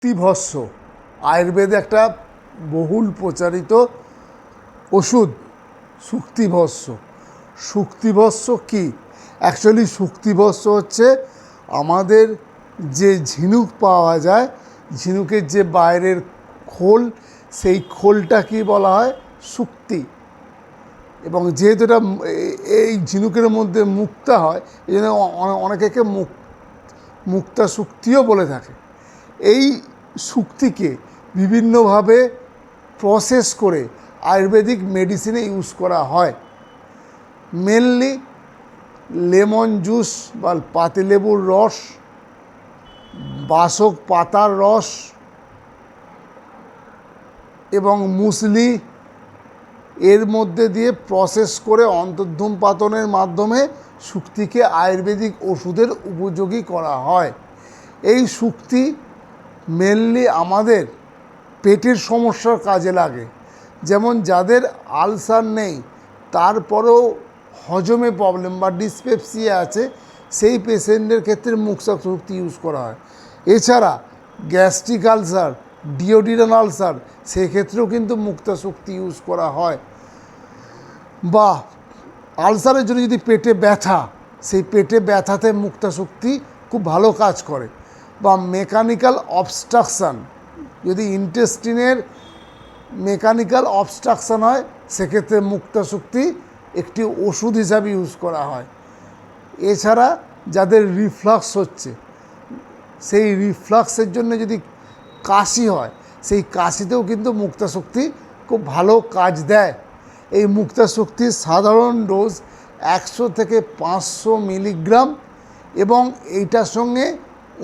শক্তিভস্ম আয়ুর্বেদে একটা বহুল প্রচারিত ওষুধ। শক্তিভস্ম কি? অ্যাকচুয়ালি শক্তিভস্ম হচ্ছে আমাদের যে ঝিনুক পাওয়া যায়, ঝিনুকের যে বাইরের খোল, সেই খোলটা কি বলা হয়? শুক্তি। এবং যেহেতু এটা এই ঝিনুকের মধ্যে মুক্তা হয়, এই জন্য অনেকে মুক্তা শুক্তিও বলে থাকে। এই শুক্তিকে বিভিন্নভাবে প্রসেস করে আয়ুর্বেদিক মেডিসিনে ইউজ করা হয়। মেনলি লেমন জুস বা পাতিলেবুর রস, বাসক পাতার রস এবং মুসলি এর মধ্যে দিয়ে প্রসেস করে অন্তর্ধূমপাতনের মাধ্যমে শুক্তিকে আয়ুর্বেদিক ওষুধের উপযোগী করা হয়। এই শুক্তি মেনলি আমাদের পেটের সমস্যার কাজে লাগে। যেমন যাদের আলসার নেই, তারপরেও হজমে প্রবলেম বা ডিসপেপসিয়া আছে, সেই পেশেন্টের ক্ষেত্রে মুক্তা শুক্তি ইউজ করা হয়। এছাড়া গ্যাস্ট্রিক আলসার, ডিওডিনাল আলসার, সেক্ষেত্রেও কিন্তু মুক্তা শুক্তি ইউজ করা হয়। বা আলসারের জন্য যদি পেটে ব্যথা, সেই পেটে ব্যথাতে মুক্তা শুক্তি খুব ভালো কাজ করে। বা মেকানিক্যাল অবস্ট্রাকশান, যদি ইন্টেস্টিনের মেকানিক্যাল অবস্ট্রাকশান হয়, সেক্ষেত্রে মুক্তা শুক্তি একটি ওষুধ হিসাবে ইউজ করা হয়। এছাড়া যাদের রিফ্লাক্স হচ্ছে, সেই রিফ্লাক্সের জন্য যদি কাশি হয়, সেই কাশিতেও কিন্তু মুক্তা শুক্তি খুব ভালো কাজ দেয়। এই মুক্তা শুক্তির সাধারণ ডোজ 100 থেকে 500 মিলিগ্রাম, এবং এইটার সঙ্গে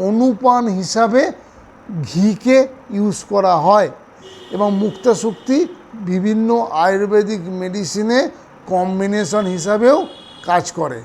অনুপান হিসাবে ঘিকে ইউজ করা হয়। এবং মুক্তা শুক্তি বিভিন্ন আয়ুর্বেদিক মেডিসিনে কম্বিনেশন হিসাবেও কাজ করে।